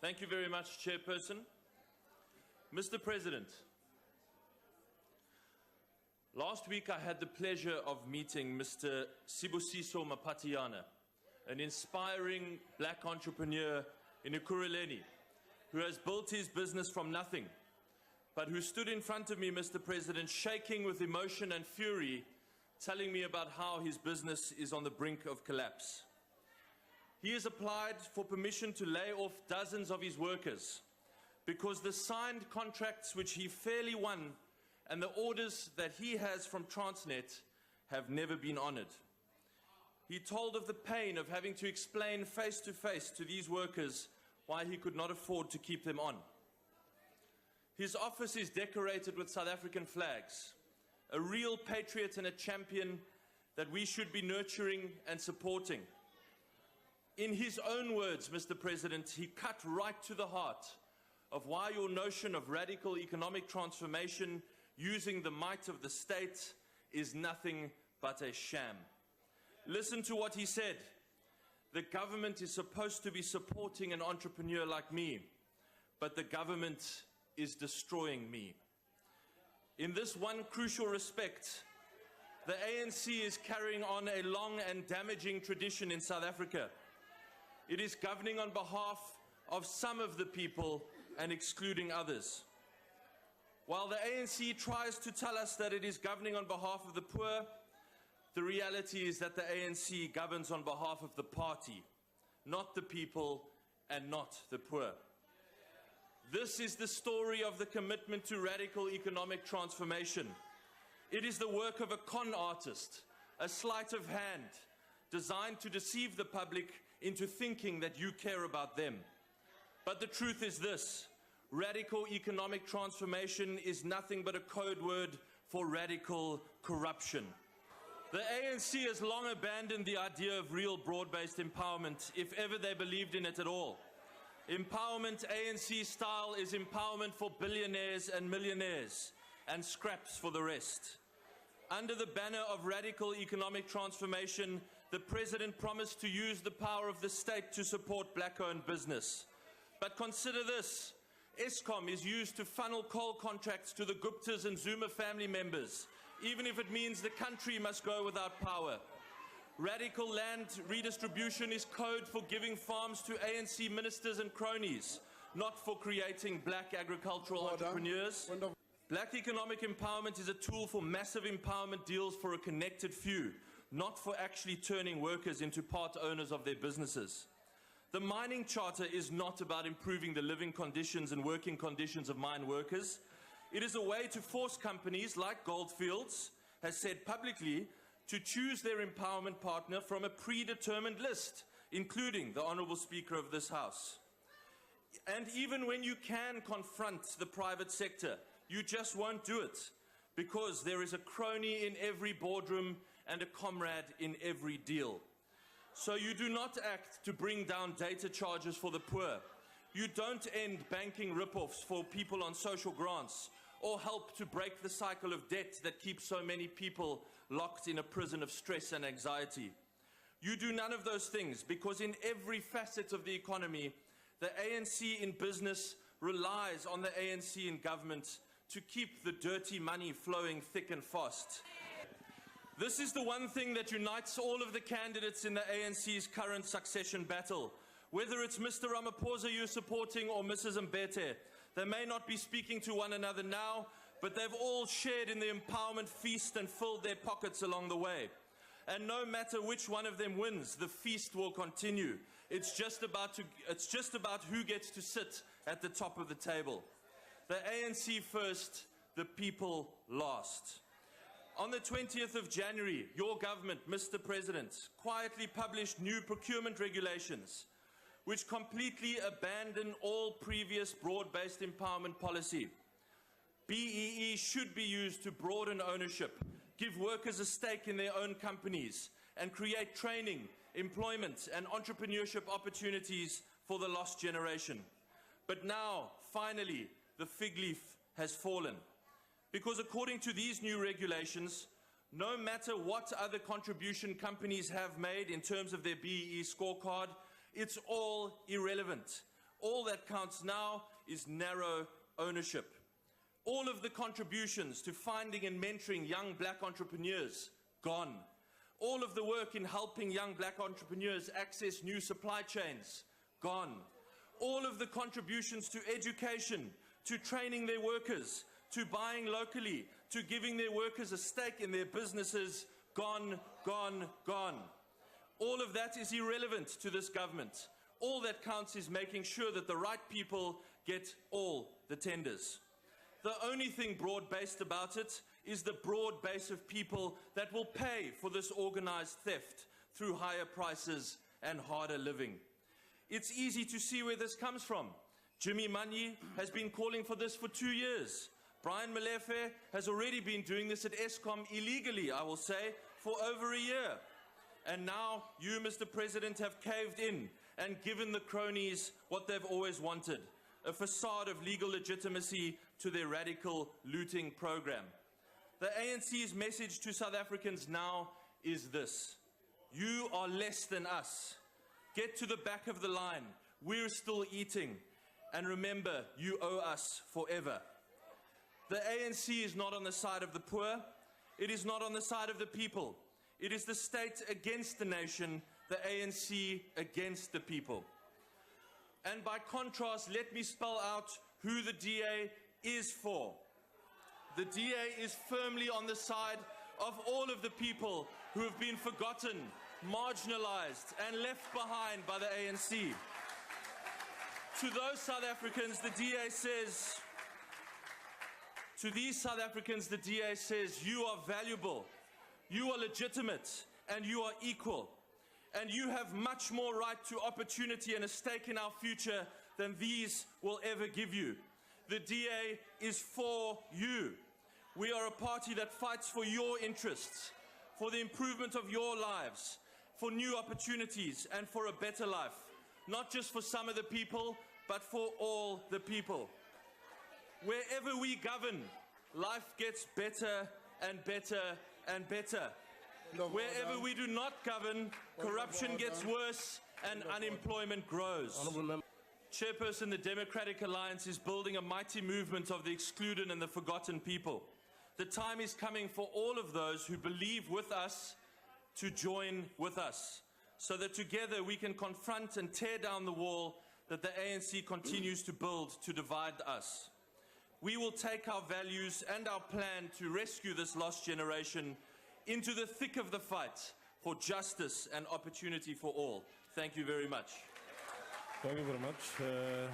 Thank you very much, Chairperson. Mr. President, last week I had the pleasure of meeting Mr. Sibusiso Mapatiana, an inspiring black entrepreneur in Ekurhuleni, who has built his business from nothing, but who stood in front of me, Mr. President, shaking with emotion and fury, telling me about how his business is on the brink of collapse. He has applied for permission to lay off dozens of his workers because the signed contracts which he fairly won and the orders that he has from Transnet have never been honoured. He told of the pain of having to explain face to face to these workers why he could not afford to keep them on. His office is decorated with South African flags, a real patriot and a champion that we should be nurturing and supporting. In his own words, Mr. President, he cut right to the heart of why your notion of radical economic transformation using the might of the state is nothing but a sham. Listen to what he said. The government is supposed to be supporting an entrepreneur like me, but the government is destroying me. In this one crucial respect, the ANC is carrying on a long and damaging tradition in South Africa. It is governing on behalf of some of the people and excluding others. While the ANC tries to tell us that it is governing on behalf of the poor, the reality is that the ANC governs on behalf of the party, not the people and not the poor. This is the story of the commitment to radical economic transformation. It is the work of a con artist, a sleight of hand, designed to deceive the public into thinking that you care about them. But the truth is this: radical economic transformation is nothing but a code word for radical corruption. The ANC has long abandoned the idea of real broad-based empowerment, if ever they believed in it at all. Empowerment, ANC style, is empowerment for billionaires and millionaires, and scraps for the rest. Under the banner of radical economic transformation, the President promised to use the power of the state to support black-owned business. But consider this: Eskom is used to funnel coal contracts to the Guptas and Zuma family members, even if it means the country must go without power. Radical land redistribution is code for giving farms to ANC ministers and cronies, not for creating black agricultural entrepreneurs. Black economic empowerment is a tool for massive empowerment deals for a connected few, not for actually turning workers into part owners of their businesses. The mining charter is not about improving the living conditions and working conditions of mine workers. It is a way to force companies like Goldfields has said publicly to choose their empowerment partner from a predetermined list, including the Honourable Speaker of this House. And even when you can confront the private sector, you just won't do it, because there is a crony in every boardroom and a comrade in every deal. So you do not act to bring down data charges for the poor. You don't end banking rip-offs for people on social grants, or help to break the cycle of debt that keeps so many people locked in a prison of stress and anxiety. You do none of those things because in every facet of the economy, the ANC in business relies on the ANC in government to keep the dirty money flowing thick and fast. This is the one thing that unites all of the candidates in the ANC's current succession battle. Whether it's Mr. Ramaphosa you're supporting or Mrs. Mbete, they may not be speaking to one another now, but they've all shared in the empowerment feast and filled their pockets along the way. And no matter which one of them wins, the feast will continue. It's just about who gets to sit at the top of the table. The ANC first, the people last. On the 20th of January, your government, Mr. President, quietly published new procurement regulations which completely abandon all previous broad-based empowerment policy. BEE should be used to broaden ownership, give workers a stake in their own companies, and create training, employment, and entrepreneurship opportunities for the lost generation. But now, finally, the fig leaf has fallen. Because according to these new regulations, no matter what other contribution companies have made in terms of their BEE scorecard, it's all irrelevant. All that counts now is narrow ownership. All of the contributions to finding and mentoring young black entrepreneurs, gone. All of the work in helping young black entrepreneurs access new supply chains, gone. All of the contributions to education, to training their workers, to buying locally, to giving their workers a stake in their businesses, gone, gone, gone. All of that is irrelevant to this government. All that counts is making sure that the right people get all the tenders. The only thing broad-based about it is the broad base of people that will pay for this organized theft through higher prices and harder living. It's easy to see where this comes from. Jimmy Manyi has been calling for this for 2 years. Brian Molefe has already been doing this at Eskom illegally, I will say, for over a year. And now you, Mr. President, have caved in and given the cronies what they've always wanted, a facade of legal legitimacy to their radical looting program. The ANC's message to South Africans now is this: you are less than us. Get to the back of the line. We're still eating. And remember, you owe us forever. The ANC is not on the side of the poor. It is not on the side of the people. It is the state against the nation, the ANC against the people. And by contrast, let me spell out who the DA is for. The DA is firmly on the side of all of the people who have been forgotten, marginalized, and left behind by the ANC. To those South Africans, the DA says, to these South Africans, the DA says, you are valuable, you are legitimate, and you are equal. And you have much more right to opportunity and a stake in our future than these will ever give you. The DA is for you. We are a party that fights for your interests, for the improvement of your lives, for new opportunities, and for a better life. Not just for some of the people, but for all the people. Wherever we govern, life gets better and better and better. Wherever we do not govern, corruption gets worse and unemployment grows. Chairperson, the Democratic Alliance is building a mighty movement of the excluded and the forgotten people. The time is coming for all of those who believe with us to join with us, so that together we can confront and tear down the wall that the ANC continues to build to divide us. We will take our values and our plan to rescue this lost generation into the thick of the fight for justice and opportunity for all. Thank you very much. Thank you very much.